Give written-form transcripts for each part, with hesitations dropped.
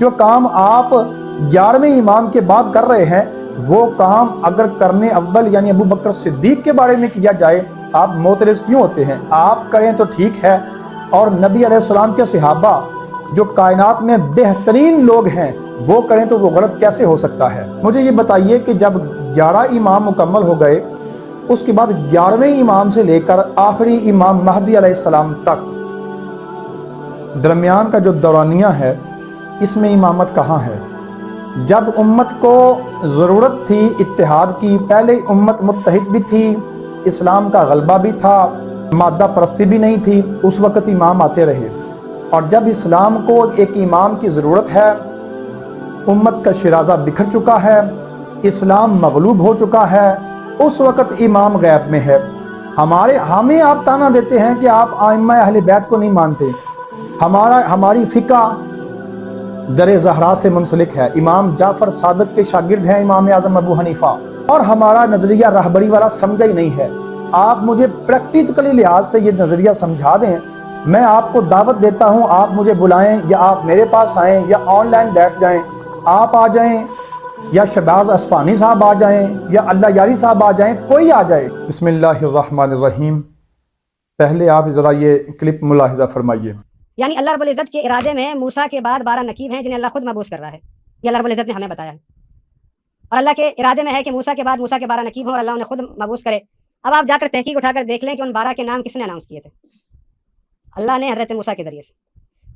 جو کام آپ 11ویں امام کے بعد کر رہے ہیں وہ کام اگر کرنے اول یعنی ابو بکر صدیق کے بارے میں کیا جائے آپ معترض کیوں ہوتے ہیں؟ آپ کریں تو ٹھیک ہے، اور نبی علیہ السلام کے صحابہ جو کائنات میں بہترین لوگ ہیں وہ کریں تو وہ غلط کیسے ہو سکتا ہے؟ مجھے یہ بتائیے کہ جب 11 امام مکمل ہو گئے اس کے بعد 11ویں امام سے لے کر آخری امام مہدی علیہ السلام تک درمیان کا جو دورانیہ ہے اس میں امامت کہاں ہے؟ جب امت کو ضرورت تھی اتحاد کی، پہلے امت متحد بھی تھی، اسلام کا غلبہ بھی تھا، مادہ پرستی بھی نہیں تھی، اس وقت امام آتے رہے، اور جب اسلام کو ایک امام کی ضرورت ہے، امت کا شرازہ بکھر چکا ہے، اسلام مغلوب ہو چکا ہے، اس وقت امام غیب میں ہے۔ ہمیں آپ تانا دیتے ہیں کہ آپ ائمہ اہل بیت کو نہیں مانتے، ہماری فقہ در زہرا سے منسلک ہے، امام جعفر صادق کے شاگرد ہیں امام اعظم ابو حنیفہ، اور ہمارا نظریہ راہبری والا سمجھا ہی نہیں ہے۔ آپ مجھے پریکٹیکلی لحاظ سے یہ نظریہ سمجھا دیں، میں آپ کو دعوت دیتا ہوں، آپ مجھے بلائیں یا آپ میرے پاس آئیں یا آن لائن بیٹھ جائیں، آپ آ جائیں یا شہباز اصفہانی صاحب آ جائیں یا اللہ یاری صاحب آ جائیں، کوئی آ جائے۔ بسم اللہ الرحمن الرحیم۔ پہلے آپ ذرا یہ کلپ ملاحظہ فرمائیے۔ یعنی اللہ رب العزت کے ارادے میں موسیٰ کے بعد 12 نقیب ہیں جنہیں اللہ خود مبعوث کر رہا ہے، یہ اللہ رب العزت نے ہمیں بتایا ہے، اور اللہ کے ارادے میں ہے کہ موسیٰ کے بعد موسیٰ کے 12 نقیب ہوں اور اللہ انہیں خود مبعوث کرے۔ اب آپ جا کر تحقیق اٹھا کر دیکھ لیں کہ ان 12 کے نام کس نے اناؤنس کیے تھے؟ اللہ نے حضرت موسیٰ کے ذریعے سے،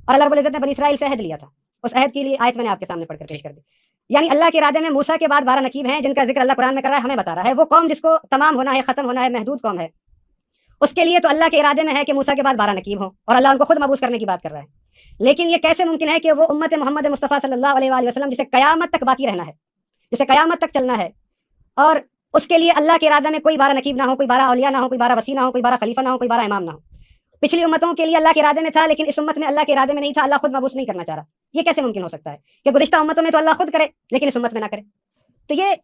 اور اللہ رب العزت نے بنی اسرائیل سے عہد لیا تھا، اس عہد کے لیے آیت میں نے آپ کے سامنے پڑھ کر پیش کر دی۔ یعنی اللہ کے ارادے میں موسیٰ کے بعد 12 نقیب ہیں جن کا ذکر اللہ قرآن میں کر رہا ہے، ہمیں بتا رہا ہے۔ وہ قوم جس کو تمام ہونا ہے، ختم ہونا ہے، محدود قوم ہے، اس کے لیے تو اللہ کے ارادے میں ہے کہ موسیٰ کے بعد 12 نقیب ہوں اور اللہ ان کو خود مبعوث کرنے کی بات کر رہا ہے۔ لیکن یہ کیسے ممکن ہے کہ وہ امت محمد مصطفیٰ صلی اللہ علیہ وآلہ وسلم جسے قیامت تک باقی رہنا ہے، جسے قیامت تک چلنا ہے، اور اس کے لیے اللہ کے ارادے میں کوئی 12 نقیب نہ ہو، کوئی 12 اولیاء نہ ہو، کوئی 12 وصی نہ ہو، کوئی 12 خلیفہ نہ ہو، کوئی 12 امام نہ ہو؟ پچھلی امتوں کے لیے اللہ کے ارادے میں تھا لیکن اس امت میں اللہ کے ارادے میں نہیں تھا، اللہ خود مبعوث نہیں کرنا چاہ رہا۔ یہ کیسے ممکن ہو سکتا ہے کہ گزشتہ امتوں میں تو اللہ خود کرے لیکن اس امت میں نہ کرے؟ تو یہ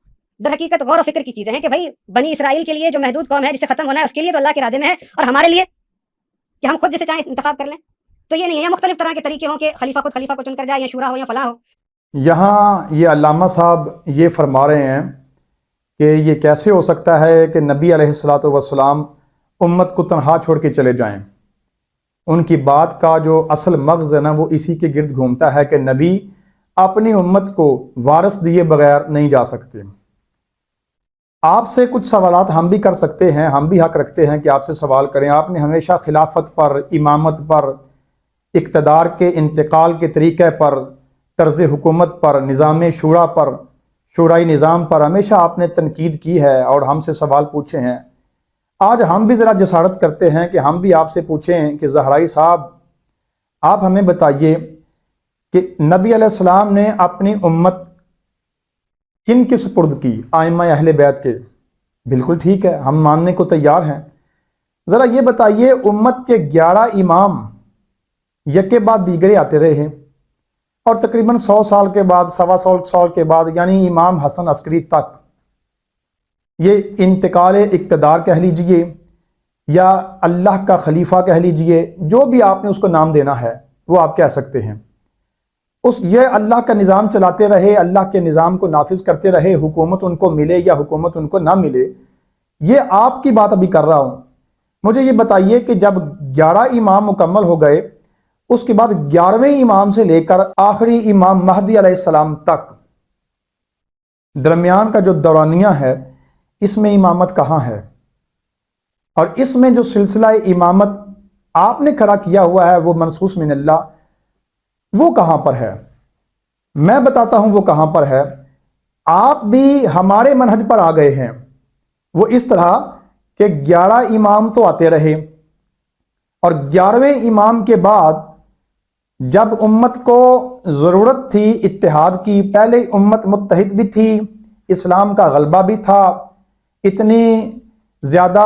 در حقیقت غور و فکر کی چیزیں ہیں کہ بھائی بنی اسرائیل کے لیے جو محدود قوم ہے جسے ختم ہونا ہے اس کے لیے تو اللہ کے ارادے میں ہے، اور ہمارے لیے کہ ہم خود جسے چاہیں انتخاب کر لیں تو یہ نہیں ہے۔ مختلف طرح کے طریقے ہوں کہ خلیفہ خود خلیفہ کو چن کر جائے، یا شورا ہو یا فلاح ہو۔ یہاں یہ علامہ صاحب یہ فرما رہے ہیں کہ یہ کیسے ہو سکتا ہے کہ نبی علیہ الصلوۃ والسلام امت کو تنہا چھوڑ کے چلے جائیں۔ ان کی بات کا جو اصل مغز ہے نا وہ اسی کے گرد گھومتا ہے کہ نبی اپنی امت کو وارث دیے بغیر نہیں جا سکتے۔ آپ سے کچھ سوالات ہم بھی کر سکتے ہیں، ہم بھی حق رکھتے ہیں کہ آپ سے سوال کریں۔ آپ نے ہمیشہ خلافت پر، امامت پر، اقتدار کے انتقال کے طریقے پر، طرز حکومت پر، نظام شورا پر، شورائی نظام پر ہمیشہ آپ نے تنقید کی ہے اور ہم سے سوال پوچھے ہیں۔ آج ہم بھی ذرا جسارت کرتے ہیں کہ ہم بھی آپ سے پوچھیں کہ زہرائی صاحب آپ ہمیں بتائیے کہ نبی علیہ السلام نے اپنی امت کن کے سپرد کی؟ ائمہ اہل بیت کے۔ بالکل ٹھیک ہے، ہم ماننے کو تیار ہیں۔ ذرا یہ بتائیے امت کے 11 امام یکے بعد دیگرے آتے رہے ہیں، اور تقریباً 100 سال کے بعد، 125 سال کے بعد یعنی امام حسن عسکری تک یہ انتقال اقتدار کہہ لیجئے یا اللہ کا خلیفہ کہہ لیجئے، جو بھی آپ نے اس کو نام دینا ہے وہ آپ کہہ سکتے ہیں، یہ اللہ کا نظام چلاتے رہے، اللہ کے نظام کو نافذ کرتے رہے، حکومت ان کو ملے یا حکومت ان کو نہ ملے۔ یہ آپ کی بات ابھی کر رہا ہوں۔ مجھے یہ بتائیے کہ جب 11 امام مکمل ہو گئے اس کے بعد 11ویں امام سے لے کر آخری امام مہدی علیہ السلام تک درمیان کا جو دورانیہ ہے اس میں امامت کہاں ہے؟ اور اس میں جو سلسلہ امامت آپ نے کھڑا کیا ہوا ہے وہ منصوص من اللہ، وہ کہاں پر ہے؟ میں بتاتا ہوں وہ کہاں پر ہے۔ آپ بھی ہمارے منہج پر آ گئے ہیں، وہ اس طرح کہ 11 امام تو آتے رہے، اور 11ویں امام کے بعد جب امت کو ضرورت تھی اتحاد کی، پہلے امت متحد بھی تھی، اسلام کا غلبہ بھی تھا، اتنی زیادہ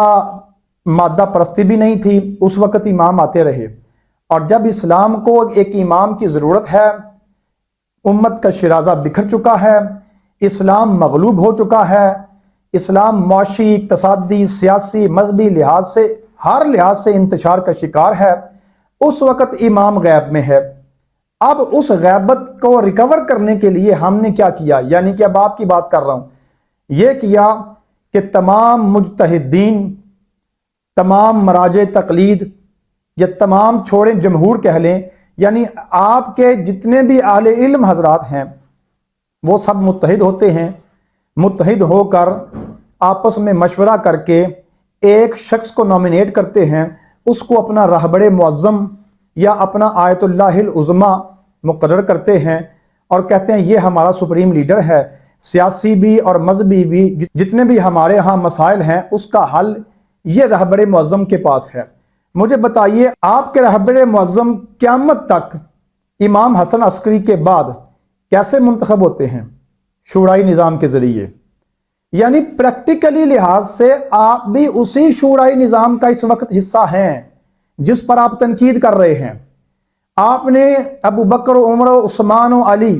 مادہ پرستی بھی نہیں تھی، اس وقت امام آتے رہے، اور جب اسلام کو ایک امام کی ضرورت ہے، امت کا شرازہ بکھر چکا ہے، اسلام مغلوب ہو چکا ہے، اسلام معاشی، اقتصادی، سیاسی، مذہبی لحاظ سے ہر لحاظ سے انتشار کا شکار ہے، اس وقت امام غیب میں ہے۔ اب اس غیبت کو ریکور کرنے کے لیے ہم نے کیا کیا، یعنی کہ اب آپ کی بات کر رہا ہوں، یہ کیا کہ تمام مجتہدین، تمام مراجع تقلید، یا تمام چھوڑیں جمہور کہہ لیں، یعنی آپ کے جتنے بھی اہل علم حضرات ہیں وہ سب متحد ہوتے ہیں، متحد ہو کر آپس میں مشورہ کر کے ایک شخص کو نامینیٹ کرتے ہیں، اس کو اپنا رہبر معظم یا اپنا آیت اللہ العظمیٰ مقرر کرتے ہیں اور کہتے ہیں یہ ہمارا سپریم لیڈر ہے، سیاسی بھی اور مذہبی بھی جتنے بھی ہمارے ہاں مسائل ہیں اس کا حل یہ رہبر معظم کے پاس ہے۔ مجھے بتائیے آپ کے رہبر معظم قیامت تک امام حسن عسکری کے بعد کیسے منتخب ہوتے ہیں؟ شورائی نظام کے ذریعے، یعنی پریکٹیکلی لحاظ سے آپ بھی اسی شورائی نظام کا اس وقت حصہ ہیں جس پر آپ تنقید کر رہے ہیں۔ آپ نے ابو بکر، عمر، عثمان و علی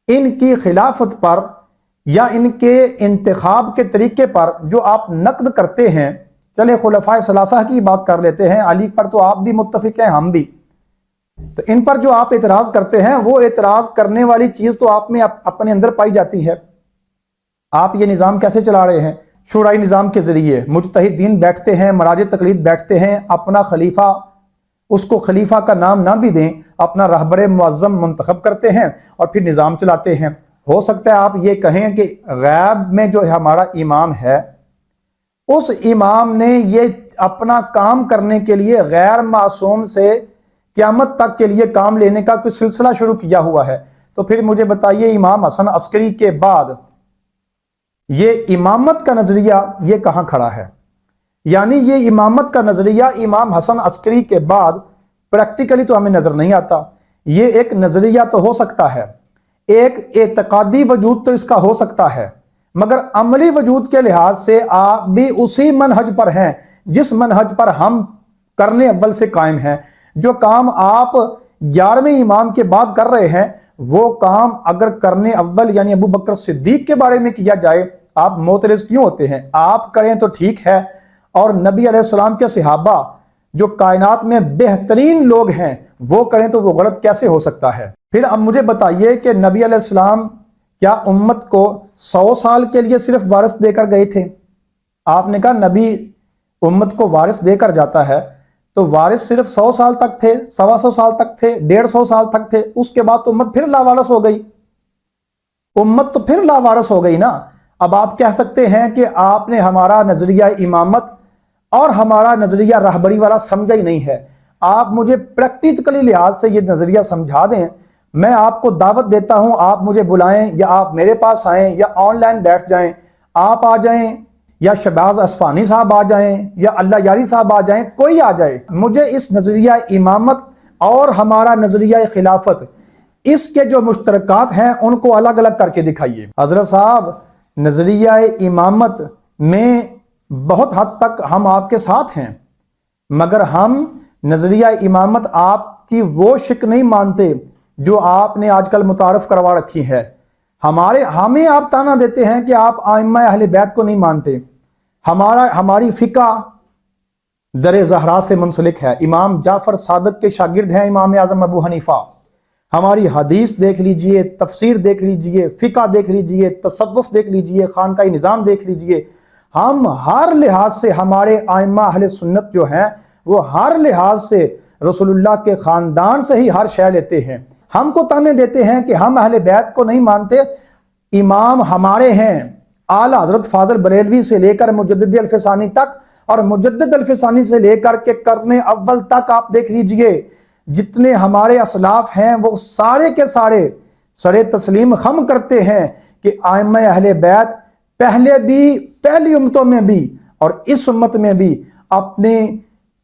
ان کی خلافت پر یا ان کے انتخاب کے طریقے پر جو آپ نقد کرتے ہیں، چلے خلفائے ثلاثہ کی بات کر لیتے ہیں، علی پر تو آپ بھی متفق ہیں، ہم بھی، تو ان پر جو آپ اعتراض کرتے ہیں وہ اعتراض کرنے والی چیز تو آپ میں اپنے اندر پائی جاتی ہے۔ آپ یہ نظام کیسے چلا رہے ہیں؟ شورائی نظام کے ذریعے مجتہدین بیٹھتے ہیں، مراجع تقلید بیٹھتے ہیں، اپنا خلیفہ، اس کو خلیفہ کا نام نہ بھی دیں، اپنا رہبر معظم منتخب کرتے ہیں اور پھر نظام چلاتے ہیں۔ ہو سکتا ہے آپ یہ کہیں کہ غیب میں جو ہمارا امام ہے اس امام نے یہ اپنا کام کرنے کے لیے غیر معصوم سے قیامت تک کے لیے کام لینے کا کوئی سلسلہ شروع کیا ہوا ہے، تو پھر مجھے بتائیے امام حسن عسکری کے بعد یہ امامت کا نظریہ یہ کہاں کھڑا ہے؟ یعنی یہ امامت کا نظریہ امام حسن عسکری کے بعد پریکٹیکلی تو ہمیں نظر نہیں آتا۔ یہ ایک نظریہ تو ہو سکتا ہے، ایک اعتقادی وجود تو اس کا ہو سکتا ہے، مگر عملی وجود کے لحاظ سے آپ بھی اسی منہج پر ہیں جس منہج پر ہم کرنے اول سے قائم ہیں۔ جو کام آپ 11ویں امام کے بعد کر رہے ہیں وہ کام اگر کرنے اول یعنی ابو بکر صدیق کے بارے میں کیا جائے آپ معترض کیوں ہوتے ہیں؟ آپ کریں تو ٹھیک ہے، اور نبی علیہ السلام کے صحابہ جو کائنات میں بہترین لوگ ہیں وہ کریں تو وہ غلط کیسے ہو سکتا ہے؟ پھر اب مجھے بتائیے کہ نبی علیہ السلام کیا امت کو 100 سال کے لیے صرف وارث دے کر گئے تھے؟ آپ نے کہا نبی امت کو وارث دے کر جاتا ہے، تو وارث صرف 100 سال تک تھے، 125 سال تک تھے، 150 سال تک تھے، اس کے بعد تو امت پھر لاوارث ہو گئی، امت تو پھر لاوارث ہو گئی نا۔ اب آپ کہہ سکتے ہیں کہ آپ نے ہمارا نظریہ امامت اور ہمارا نظریہ رہبری والا سمجھا ہی نہیں ہے۔ آپ مجھے پریکٹیکلی لحاظ سے یہ نظریہ سمجھا دیں، میں آپ کو دعوت دیتا ہوں، آپ مجھے بلائیں یا آپ میرے پاس آئیں یا آن لائن بیٹھ جائیں، آپ آ جائیں یا شہباز اصفہانی صاحب آ جائیں یا اللہ یاری صاحب آ جائیں، کوئی آ جائے، مجھے اس نظریہ امامت اور ہمارا نظریہ خلافت اس کے جو مشترکات ہیں ان کو الگ الگ کر کے دکھائیے۔ حضرت صاحب نظریہ امامت میں بہت حد تک ہم آپ کے ساتھ ہیں، مگر ہم نظریہ امامت آپ کی وہ شک نہیں مانتے جو آپ نے آج کل متعارف کروا رکھی ہے۔ ہمیں آپ تانا دیتے ہیں کہ آپ ائمہ اہل بیت کو نہیں مانتے۔ ہماری فقہ در زہرا سے منسلک ہے، امام جعفر صادق کے شاگرد ہیں امام اعظم ابو حنیفہ۔ ہماری حدیث دیکھ لیجئے، تفسیر دیکھ لیجئے، فقہ دیکھ لیجئے، تصوف دیکھ لیجئے، خانقاہ نظام دیکھ لیجئے، ہم ہر لحاظ سے ہمارے ائمہ اہل سنت جو ہیں وہ ہر لحاظ سے رسول اللہ کے خاندان سے ہی ہر شے لیتے ہیں۔ ہم کو تانے دیتے ہیں کہ ہم اہل بیت کو نہیں مانتے، امام ہمارے ہیں، اعلیٰ حضرت فاضل بریلوی سے لے کر مجدد الفسانی تک، اور مجدد الفسانی سے لے کر کے قرن اول تک آپ دیکھ لیجئے جتنے ہمارے اسلاف ہیں وہ سارے کے سارے سر تسلیم خم کرتے ہیں کہ ائمہ اہل بیت پہلے بھی، پہلی امتوں میں بھی اور اس امت میں بھی اپنے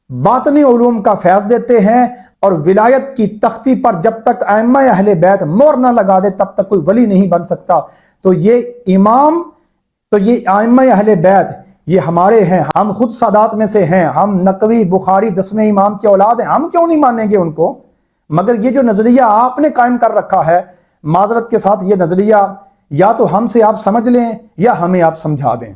باطنی علوم کا فیض دیتے ہیں، اور ولایت کی تختی پر جب تک ائمہ اہل بیت مہر نہ لگا دے تب تک کوئی ولی نہیں بن سکتا۔ تو یہ امام، تو یہ ائمہ اہل بیت یہ ہمارے ہیں، ہم خود سادات میں سے ہیں، ہم نقوی بخاری 10ویں امام کے اولاد ہیں، ہم کیوں نہیں مانیں گے ان کو؟ مگر یہ جو نظریہ آپ نے قائم کر رکھا ہے، معذرت کے ساتھ یہ نظریہ یا تو ہم سے آپ سمجھ لیں یا ہمیں آپ سمجھا دیں۔